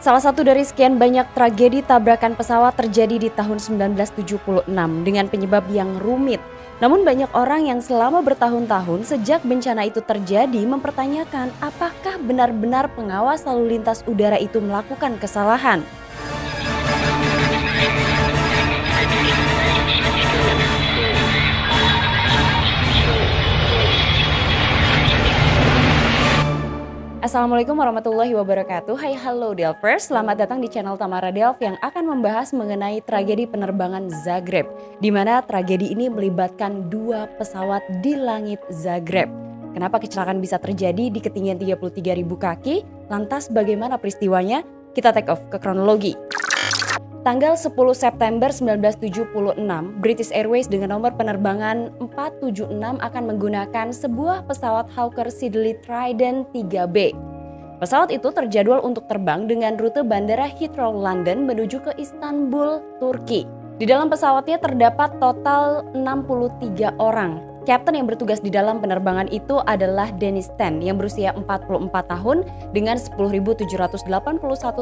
Salah satu dari sekian banyak tragedi tabrakan pesawat terjadi di tahun 1976 dengan penyebab yang rumit. Namun banyak orang yang selama bertahun-tahun sejak bencana itu terjadi mempertanyakan apakah benar-benar pengawas lalu lintas udara itu melakukan kesalahan. Assalamualaikum warahmatullahi wabarakatuh. Hai halo Delvers, selamat datang di channel Tamara Delv yang akan membahas mengenai tragedi penerbangan Zagreb, di mana tragedi ini melibatkan dua pesawat di langit Zagreb. Kenapa kecelakaan bisa terjadi di ketinggian 33.000 kaki? Lantas bagaimana peristiwanya? Kita take off ke kronologi. Tanggal 10 September 1976, British Airways dengan nomor penerbangan 476 akan menggunakan sebuah pesawat Hawker Siddeley Trident 3B. Pesawat itu terjadwal untuk terbang dengan rute bandara Heathrow London menuju ke Istanbul, Turki. Di dalam pesawatnya terdapat total 63 orang. Kapten yang bertugas di dalam penerbangan itu adalah Dennis Ten yang berusia 44 tahun dengan 10.781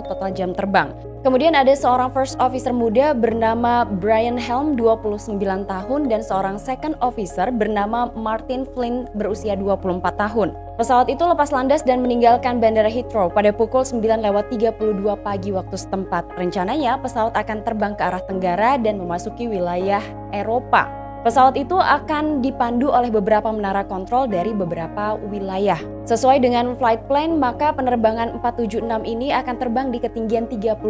total jam terbang. Kemudian ada seorang first officer muda bernama Brian Helm 29 tahun dan seorang second officer bernama Martin Flynn berusia 24 tahun. Pesawat itu lepas landas dan meninggalkan Bandara Heathrow pada pukul 9.32 pagi waktu setempat. Rencananya pesawat akan terbang ke arah Tenggara dan memasuki wilayah Eropa. Pesawat itu akan dipandu oleh beberapa menara kontrol dari beberapa wilayah. Sesuai dengan flight plan, maka penerbangan 476 ini akan terbang di ketinggian 33.000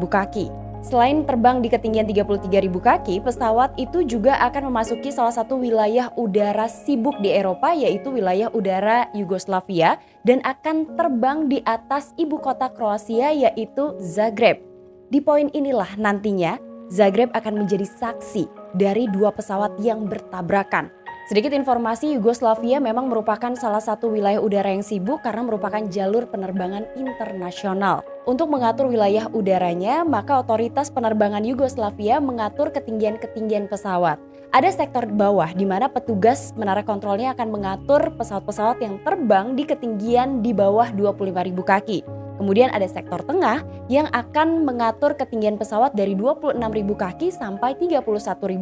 kaki. Selain terbang di ketinggian 33.000 kaki, pesawat itu juga akan memasuki salah satu wilayah udara sibuk di Eropa, yaitu wilayah udara Yugoslavia, dan akan terbang di atas ibu kota Kroasia, yaitu Zagreb. Di poin inilah nantinya Zagreb akan menjadi saksi dari dua pesawat yang bertabrakan. Sedikit informasi, Yugoslavia memang merupakan salah satu wilayah udara yang sibuk karena merupakan jalur penerbangan internasional. Untuk mengatur wilayah udaranya, maka otoritas penerbangan Yugoslavia mengatur ketinggian-ketinggian pesawat. Ada sektor bawah di mana petugas menara kontrolnya akan mengatur pesawat-pesawat yang terbang di ketinggian di bawah 25.000 kaki. Kemudian ada sektor tengah yang akan mengatur ketinggian pesawat dari 26.000 kaki sampai 31.000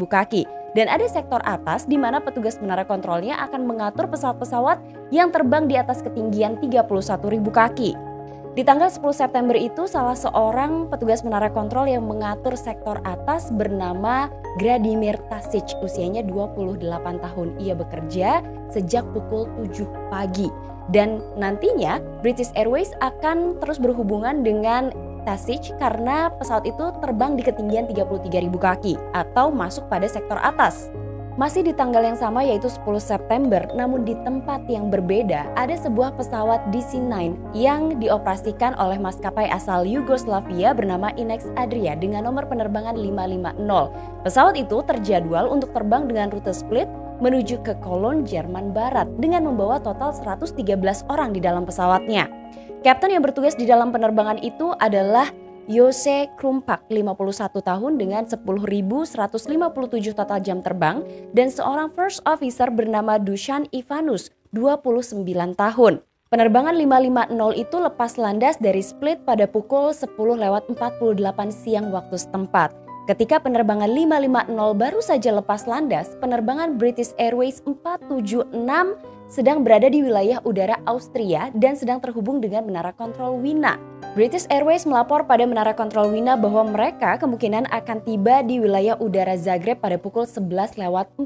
kaki. Dan ada sektor atas di mana petugas menara kontrolnya akan mengatur pesawat-pesawat yang terbang di atas ketinggian 31.000 kaki. Di tanggal 10 September itu salah seorang petugas menara kontrol yang mengatur sektor atas bernama Gradimir Tasic, usianya 28 tahun. Ia bekerja sejak pukul 7 pagi. Dan nantinya British Airways akan terus berhubungan dengan Tasic karena pesawat itu terbang di ketinggian 33.000 kaki atau masuk pada sektor atas. Masih di tanggal yang sama yaitu 10 September, namun di tempat yang berbeda ada sebuah pesawat DC-9 yang dioperasikan oleh maskapai asal Yugoslavia bernama Inex Adria dengan nomor penerbangan 550. Pesawat itu terjadwal untuk terbang dengan rute split menuju ke Cologne, Jerman Barat dengan membawa total 113 orang di dalam pesawatnya. Kapten yang bertugas di dalam penerbangan itu adalah Jose Krumpak, 51 tahun dengan 10.157 total jam terbang dan seorang first officer bernama Dusan Ivanus, 29 tahun. Penerbangan 550 itu lepas landas dari Split pada pukul 10.48 siang waktu setempat. Ketika penerbangan 550 baru saja lepas landas, penerbangan British Airways 476 sedang berada di wilayah udara Austria dan sedang terhubung dengan menara kontrol Wina. British Airways melapor pada menara kontrol Wina bahwa mereka kemungkinan akan tiba di wilayah udara Zagreb pada pukul 11.14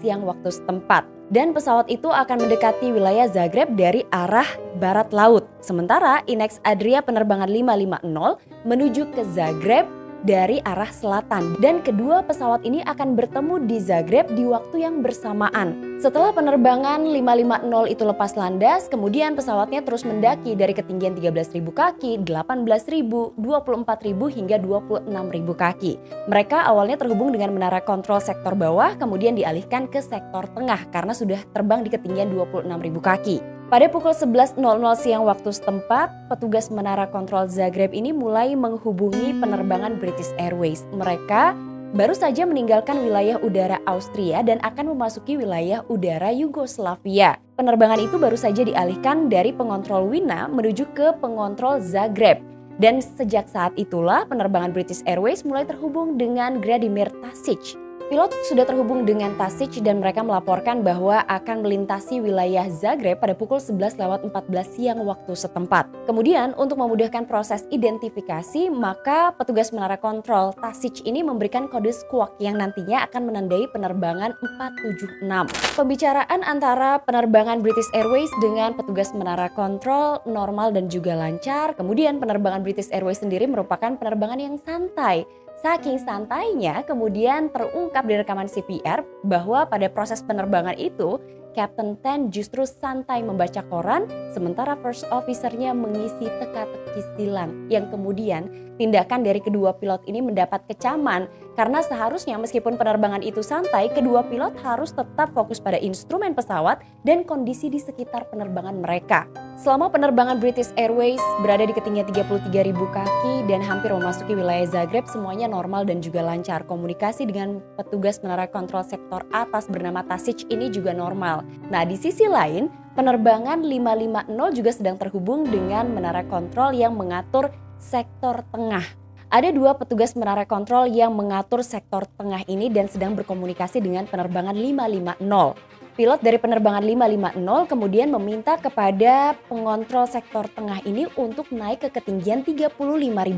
siang waktu setempat. Dan pesawat itu akan mendekati wilayah Zagreb dari arah barat laut. Sementara Inex Adria penerbangan 550 menuju ke Zagreb dari arah selatan dan kedua pesawat ini akan bertemu di Zagreb di waktu yang bersamaan. Setelah penerbangan 550 itu lepas landas, kemudian pesawatnya terus mendaki dari ketinggian 13.000 kaki, 18.000, 24.000 hingga 26.000 kaki. Mereka awalnya terhubung dengan menara kontrol sektor bawah, kemudian dialihkan ke sektor tengah karena sudah terbang di ketinggian 26.000 kaki. Pada pukul 11.00 siang waktu setempat, petugas menara kontrol Zagreb ini mulai menghubungi penerbangan British Airways. Mereka baru saja meninggalkan wilayah udara Austria dan akan memasuki wilayah udara Yugoslavia. Penerbangan itu baru saja dialihkan dari pengontrol Wina menuju ke pengontrol Zagreb. Dan sejak saat itulah penerbangan British Airways mulai terhubung dengan Gradimir Tasić. Pilot sudah terhubung dengan Tasić dan mereka melaporkan bahwa akan melintasi wilayah Zagreb pada pukul 11.14 siang waktu setempat. Kemudian untuk memudahkan proses identifikasi, maka petugas menara kontrol Tasić ini memberikan kode squawk yang nantinya akan menandai penerbangan 476. Pembicaraan antara penerbangan British Airways dengan petugas menara kontrol normal dan juga lancar. Kemudian penerbangan British Airways sendiri merupakan penerbangan yang santai. Saking santainya, kemudian terungkap di rekaman CPR bahwa pada proses penerbangan itu, Captain Tan justru santai membaca koran, sementara First Officer-nya mengisi teka-teki silang. Yang kemudian tindakan dari kedua pilot ini mendapat kecaman karena seharusnya meskipun penerbangan itu santai, kedua pilot harus tetap fokus pada instrumen pesawat dan kondisi di sekitar penerbangan mereka. Selama penerbangan British Airways berada di ketinggian 33.000 kaki dan hampir memasuki wilayah Zagreb, semuanya normal dan juga lancar. Komunikasi dengan petugas menara kontrol sektor atas bernama Tasić ini juga normal. Nah, di sisi lain, penerbangan 550 juga sedang terhubung dengan menara kontrol yang mengatur sektor tengah. Ada dua petugas menara kontrol yang mengatur sektor tengah ini dan sedang berkomunikasi dengan penerbangan 550. Pilot dari penerbangan 550 kemudian meminta kepada pengontrol sektor tengah ini untuk naik ke ketinggian 35.000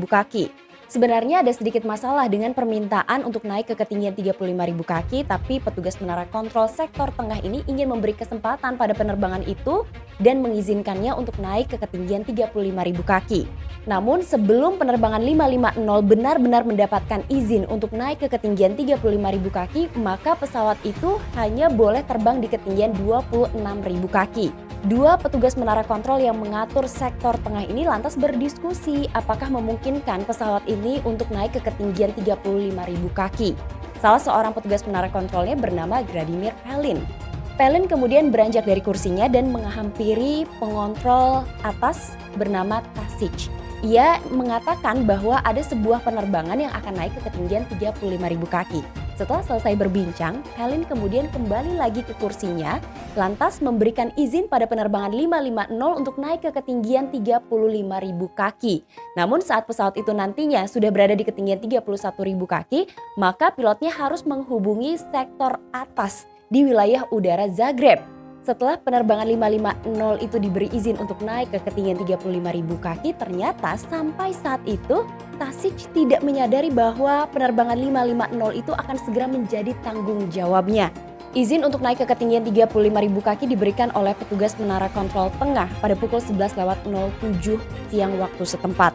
kaki. Sebenarnya ada sedikit masalah dengan permintaan untuk naik ke ketinggian 35.000 kaki, tapi petugas menara kontrol sektor tengah ini ingin memberi kesempatan pada penerbangan itu dan mengizinkannya untuk naik ke ketinggian 35.000 kaki. Namun sebelum penerbangan 550 benar-benar mendapatkan izin untuk naik ke ketinggian 35.000 kaki, maka pesawat itu hanya boleh terbang di ketinggian 26.000 kaki. Dua petugas menara kontrol yang mengatur sektor tengah ini lantas berdiskusi apakah memungkinkan pesawat ini untuk naik ke ketinggian 35.000 kaki. Salah seorang petugas menara kontrolnya bernama Gradimir Pelin. Pelin kemudian beranjak dari kursinya dan menghampiri pengontrol atas bernama Tasić. Ia mengatakan bahwa ada sebuah penerbangan yang akan naik ke ketinggian 35.000 kaki. Setelah selesai berbincang, Pelin kemudian kembali lagi ke kursinya, lantas memberikan izin pada penerbangan 550 untuk naik ke ketinggian 35.000 kaki. Namun saat pesawat itu nantinya sudah berada di ketinggian 31.000 kaki, maka pilotnya harus menghubungi sektor atas di wilayah udara Zagreb. Setelah penerbangan 550 itu diberi izin untuk naik ke ketinggian 35.000 kaki, ternyata sampai saat itu Tasić tidak menyadari bahwa penerbangan 550 itu akan segera menjadi tanggung jawabnya. Izin untuk naik ke ketinggian 35.000 kaki diberikan oleh petugas menara kontrol tengah pada pukul 11.07 siang waktu setempat.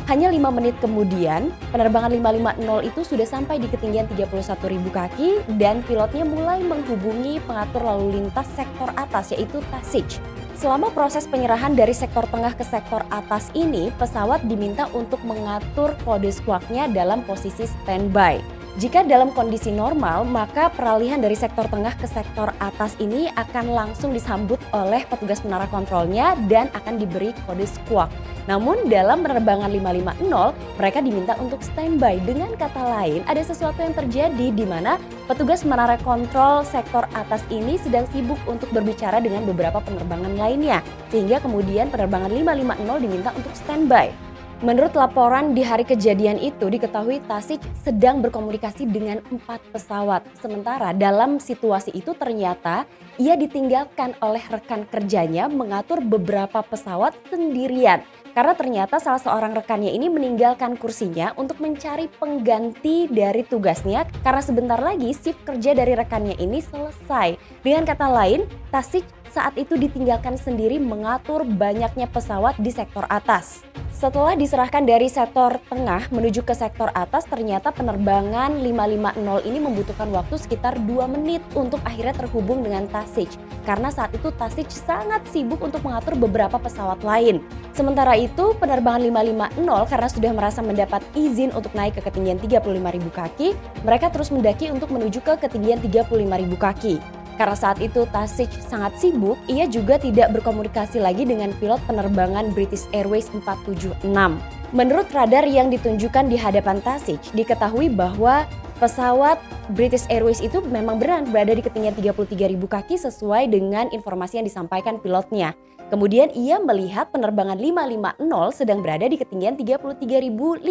Hanya 5 menit kemudian, penerbangan 550 itu sudah sampai di ketinggian 31.000 kaki dan pilotnya mulai menghubungi pengatur lalu lintas sektor atas yaitu Tasić. Selama proses penyerahan dari sektor tengah ke sektor atas ini, pesawat diminta untuk mengatur kode squawk-nya dalam posisi standby. Jika dalam kondisi normal, maka peralihan dari sektor tengah ke sektor atas ini akan langsung disambut oleh petugas menara kontrolnya dan akan diberi kode squawk. Namun dalam penerbangan 550, mereka diminta untuk standby. Dengan kata lain, ada sesuatu yang terjadi di mana petugas menara kontrol sektor atas ini sedang sibuk untuk berbicara dengan beberapa penerbangan lainnya. Sehingga kemudian penerbangan 550 diminta untuk standby. Menurut laporan di hari kejadian itu diketahui Tasić sedang berkomunikasi dengan 4 pesawat. Sementara dalam situasi itu ternyata ia ditinggalkan oleh rekan kerjanya mengatur beberapa pesawat sendirian. Karena ternyata salah seorang rekannya ini meninggalkan kursinya untuk mencari pengganti dari tugasnya karena sebentar lagi shift kerja dari rekannya ini selesai. Dengan kata lain, Tasić saat itu ditinggalkan sendiri mengatur banyaknya pesawat di sektor atas. Setelah diserahkan dari sektor tengah menuju ke sektor atas, ternyata penerbangan 550 ini membutuhkan waktu sekitar 2 menit untuk akhirnya terhubung dengan Tasić. Karena saat itu Tasić sangat sibuk untuk mengatur beberapa pesawat lain. Sementara itu penerbangan 550 karena sudah merasa mendapat izin untuk naik ke ketinggian 35.000 kaki, mereka terus mendaki untuk menuju ke ketinggian 35.000 kaki. Karena saat itu Tasić sangat sibuk, ia juga tidak berkomunikasi lagi dengan pilot penerbangan British Airways 476. Menurut radar yang ditunjukkan di hadapan Tasić, diketahui bahwa pesawat British Airways itu memang benar berada di ketinggian 33.000 kaki sesuai dengan informasi yang disampaikan pilotnya. Kemudian ia melihat penerbangan 550 sedang berada di ketinggian 33.500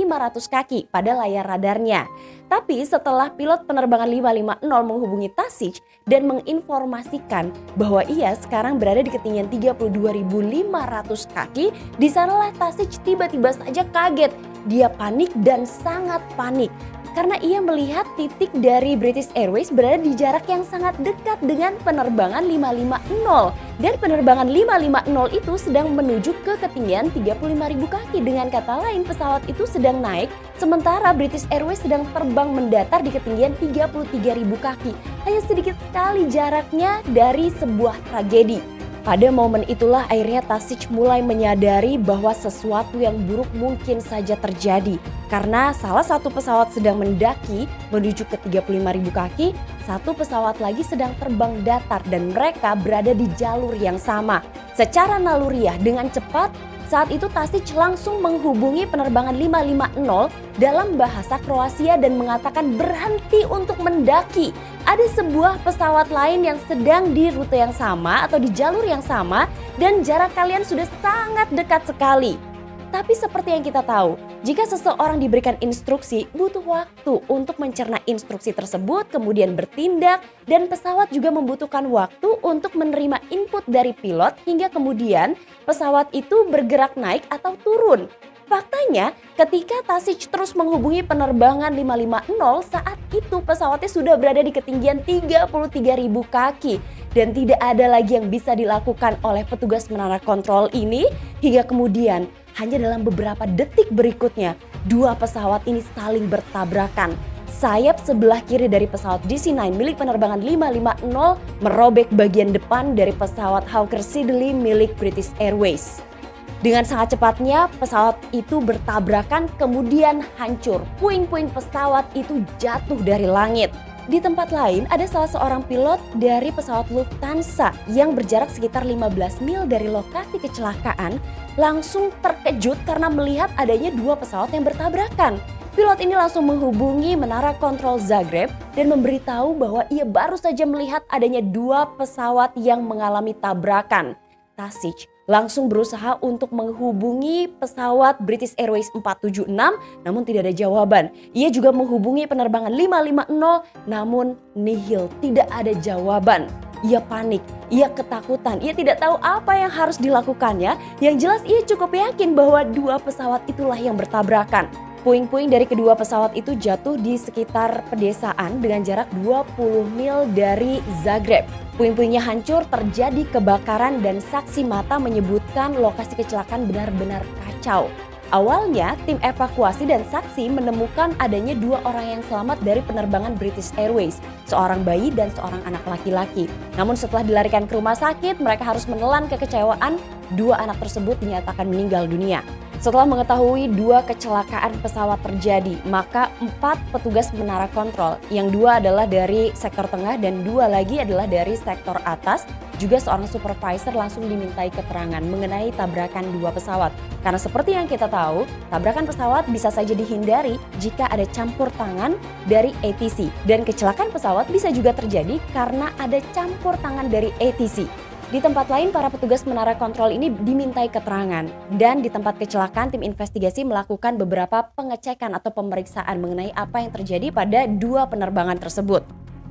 kaki pada layar radarnya. Tapi setelah pilot penerbangan 550 menghubungi Tasich dan menginformasikan bahwa ia sekarang berada di ketinggian 32.500 kaki, di sanalah Tasich tiba-tiba saja kaget. Dia panik dan sangat panik. Karena ia melihat titik dari British Airways berada di jarak yang sangat dekat dengan penerbangan 550. Dan penerbangan 550 itu sedang menuju ke ketinggian 35.000 kaki. Dengan kata lain, pesawat itu sedang naik, sementara British Airways sedang terbang mendatar di ketinggian 33.000 kaki. Hanya sedikit sekali jaraknya dari sebuah tragedi. Pada momen itulah akhirnya Tasich mulai menyadari bahwa sesuatu yang buruk mungkin saja terjadi. Karena salah satu pesawat sedang mendaki menuju ke 35.000 kaki, satu pesawat lagi sedang terbang datar dan mereka berada di jalur yang sama. Secara naluriah dengan cepat, saat itu Tasich langsung menghubungi penerbangan 550 dalam bahasa Kroasia dan mengatakan berhenti untuk mendaki. Ada sebuah pesawat lain yang sedang di rute yang sama atau di jalur yang sama dan jarak kalian sudah sangat dekat sekali. Tapi seperti yang kita tahu, jika seseorang diberikan instruksi, butuh waktu untuk mencerna instruksi tersebut, kemudian bertindak, dan pesawat juga membutuhkan waktu untuk menerima input dari pilot hingga kemudian pesawat itu bergerak naik atau turun. Faktanya, ketika Tasich terus menghubungi penerbangan 550, saat itu pesawatnya sudah berada di ketinggian 33.000 kaki. Dan tidak ada lagi yang bisa dilakukan oleh petugas menara kontrol ini hingga kemudian hanya dalam beberapa detik berikutnya, dua pesawat ini saling bertabrakan. Sayap sebelah kiri dari pesawat DC-9 milik penerbangan 550 merobek bagian depan dari pesawat Hawker Siddeley milik British Airways. Dengan sangat cepatnya pesawat itu bertabrakan kemudian hancur. Puing-puing pesawat itu jatuh dari langit. Di tempat lain ada salah seorang pilot dari pesawat Lufthansa yang berjarak sekitar 15 mil dari lokasi kecelakaan langsung terkejut karena melihat adanya dua pesawat yang bertabrakan. Pilot ini langsung menghubungi menara kontrol Zagreb dan memberitahu bahwa ia baru saja melihat adanya dua pesawat yang mengalami tabrakan. Tasich langsung berusaha untuk menghubungi pesawat British Airways 476 namun tidak ada jawaban. Ia juga menghubungi penerbangan 550 namun nihil, tidak ada jawaban. Ia panik, ia ketakutan, ia tidak tahu apa yang harus dilakukannya. Yang jelas ia cukup yakin bahwa dua pesawat itulah yang bertabrakan. Puing-puing dari kedua pesawat itu jatuh di sekitar pedesaan dengan jarak 20 mil dari Zagreb. Puing-puingnya hancur, terjadi kebakaran dan saksi mata menyebutkan lokasi kecelakaan benar-benar kacau. Awalnya tim evakuasi dan saksi menemukan adanya dua orang yang selamat dari penerbangan British Airways, seorang bayi dan seorang anak laki-laki. Namun setelah dilarikan ke rumah sakit, mereka harus menelan kekecewaan, dua anak tersebut dinyatakan meninggal dunia. Setelah mengetahui dua kecelakaan pesawat terjadi, maka 4 petugas menara kontrol, yang 2 adalah dari sektor tengah dan 2 lagi adalah dari sektor atas, juga seorang supervisor langsung dimintai keterangan mengenai tabrakan dua pesawat. Karena seperti yang kita tahu, tabrakan pesawat bisa saja dihindari jika ada campur tangan dari ATC. Dan kecelakaan pesawat bisa juga terjadi karena ada campur tangan dari ATC. Di tempat lain, para petugas menara kontrol ini dimintai keterangan. Dan di tempat kecelakaan, tim investigasi melakukan beberapa pengecekan atau pemeriksaan mengenai apa yang terjadi pada dua penerbangan tersebut.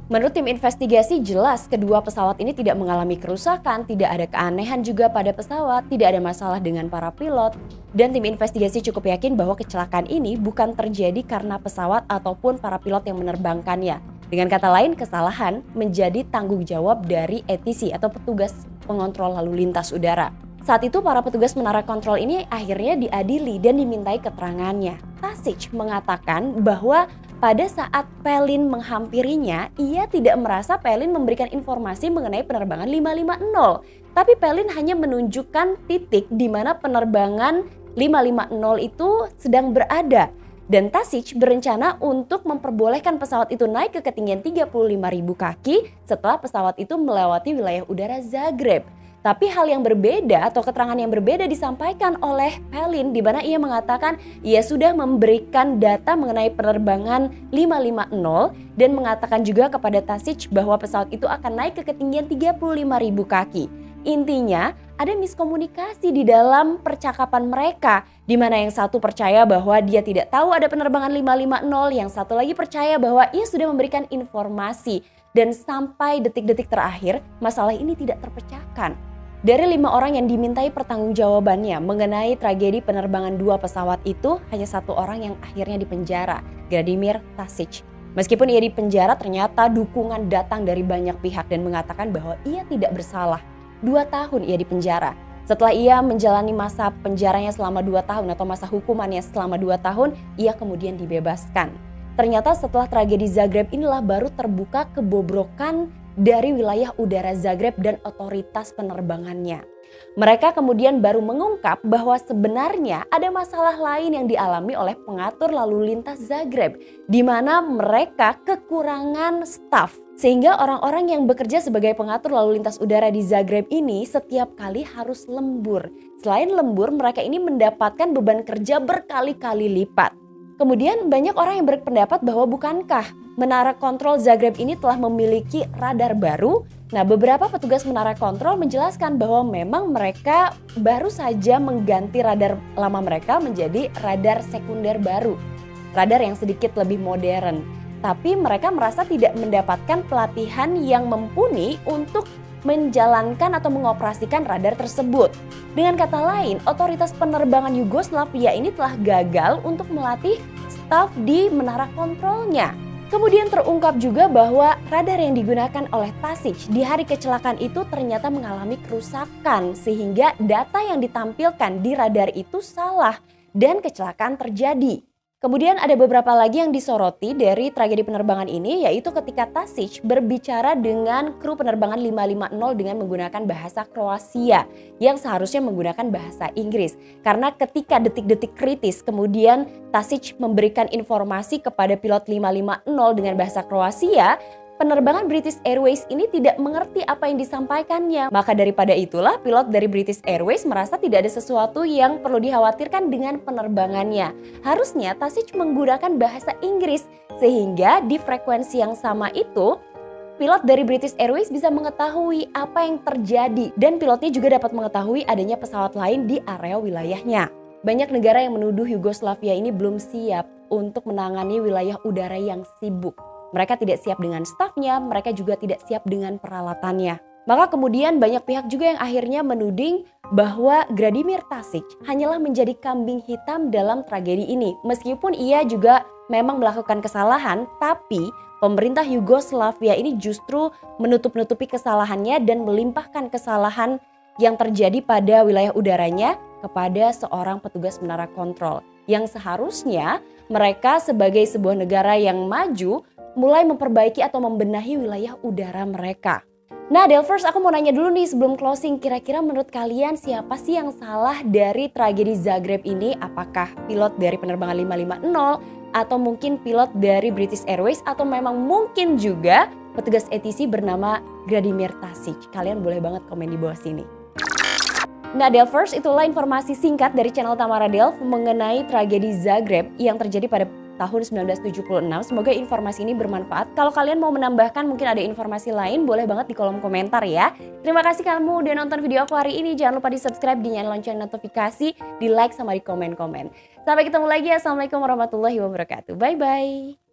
Menurut tim investigasi, jelas kedua pesawat ini tidak mengalami kerusakan, tidak ada keanehan juga pada pesawat, tidak ada masalah dengan para pilot. Dan tim investigasi cukup yakin bahwa kecelakaan ini bukan terjadi karena pesawat ataupun para pilot yang menerbangkannya. Dengan kata lain, kesalahan menjadi tanggung jawab dari ATC atau petugas pengontrol lalu lintas udara. Saat itu para petugas menara kontrol ini akhirnya diadili dan dimintai keterangannya. Tasich mengatakan bahwa pada saat Pelin menghampirinya, ia tidak merasa Pelin memberikan informasi mengenai penerbangan 550. Tapi Pelin hanya menunjukkan titik di mana penerbangan 550 itu sedang berada. Dan Tasich berencana untuk memperbolehkan pesawat itu naik ke ketinggian 35.000 kaki setelah pesawat itu melewati wilayah udara Zagreb. Tapi hal yang berbeda atau keterangan yang berbeda disampaikan oleh Palin, di mana ia mengatakan ia sudah memberikan data mengenai penerbangan 550 dan mengatakan juga kepada Tasić bahwa pesawat itu akan naik ke ketinggian 35.000 kaki. Intinya ada miskomunikasi di dalam percakapan mereka, di mana yang satu percaya bahwa dia tidak tahu ada penerbangan 550, yang satu lagi percaya bahwa ia sudah memberikan informasi. Dan sampai detik-detik terakhir, masalah ini tidak terpecahkan. Dari 5 orang yang dimintai pertanggungjawabannya mengenai tragedi penerbangan 2 pesawat itu, hanya 1 orang yang akhirnya dipenjara, Vladimir Tasić. Meskipun ia dipenjara, ternyata dukungan datang dari banyak pihak dan mengatakan bahwa ia tidak bersalah. 2 tahun ia dipenjara. Setelah ia menjalani masa penjaranya selama 2 tahun atau masa hukumannya selama 2 tahun, ia kemudian dibebaskan. Ternyata setelah tragedi Zagreb inilah baru terbuka kebobrokan dari wilayah udara Zagreb dan otoritas penerbangannya. Mereka kemudian baru mengungkap bahwa sebenarnya ada masalah lain yang dialami oleh pengatur lalu lintas Zagreb, di mana mereka kekurangan staf. Sehingga orang-orang yang bekerja sebagai pengatur lalu lintas udara di Zagreb ini setiap kali harus lembur. Selain lembur, mereka ini mendapatkan beban kerja berkali-kali lipat. Kemudian banyak orang yang berpendapat bahwa bukankah menara kontrol Zagreb ini telah memiliki radar baru? Nah, beberapa petugas menara kontrol menjelaskan bahwa memang mereka baru saja mengganti radar lama mereka menjadi radar sekunder baru. Radar yang sedikit lebih modern. Tapi mereka merasa tidak mendapatkan pelatihan yang mumpuni untuk menjalankan atau mengoperasikan radar tersebut. Dengan kata lain, otoritas penerbangan Yugoslavia ini telah gagal untuk melatih staf di menara kontrolnya. Kemudian terungkap juga bahwa radar yang digunakan oleh Tasić di hari kecelakaan itu ternyata mengalami kerusakan sehingga data yang ditampilkan di radar itu salah dan kecelakaan terjadi. Kemudian ada beberapa lagi yang disoroti dari tragedi penerbangan ini, yaitu ketika Tasić berbicara dengan kru penerbangan 550 dengan menggunakan bahasa Kroasia yang seharusnya menggunakan bahasa Inggris. Karena ketika detik-detik kritis kemudian Tasić memberikan informasi kepada pilot 550 dengan bahasa Kroasia, penerbangan British Airways ini tidak mengerti apa yang disampaikannya. Maka daripada itulah pilot dari British Airways merasa tidak ada sesuatu yang perlu dikhawatirkan dengan penerbangannya. Harusnya Tasić menggunakan bahasa Inggris sehingga di frekuensi yang sama itu pilot dari British Airways bisa mengetahui apa yang terjadi dan pilotnya juga dapat mengetahui adanya pesawat lain di area wilayahnya. Banyak negara yang menuduh Yugoslavia ini belum siap untuk menangani wilayah udara yang sibuk. Mereka tidak siap dengan stafnya, mereka juga tidak siap dengan peralatannya. Maka kemudian banyak pihak juga yang akhirnya menuding bahwa Vladimir Tasić hanyalah menjadi kambing hitam dalam tragedi ini. Meskipun ia juga memang melakukan kesalahan, tapi pemerintah Yugoslavia ini justru menutup-nutupi kesalahannya dan melimpahkan kesalahan yang terjadi pada wilayah udaranya kepada seorang petugas menara kontrol. Yang seharusnya mereka sebagai sebuah negara yang maju mulai memperbaiki atau membenahi wilayah udara mereka. Nah, Delvers, aku mau nanya dulu nih sebelum closing, kira-kira menurut kalian siapa sih yang salah dari tragedi Zagreb ini? Apakah pilot dari penerbangan 550 atau mungkin pilot dari British Airways atau memang mungkin juga petugas ATC bernama Vladimir Tasić? Kalian boleh banget komen di bawah sini. Nah, Delvers, itulah informasi singkat dari channel Tamara Delv mengenai tragedi Zagreb yang terjadi pada tahun 1976. Semoga informasi ini bermanfaat. Kalau kalian mau menambahkan mungkin ada informasi lain, boleh banget di kolom komentar ya. Terima kasih kamu udah nonton video aku hari ini. Jangan lupa di subscribe, dinyalain lonceng notifikasi, di like sama di komen-komen. Sampai ketemu lagi. Assalamualaikum warahmatullahi wabarakatuh. Bye-bye.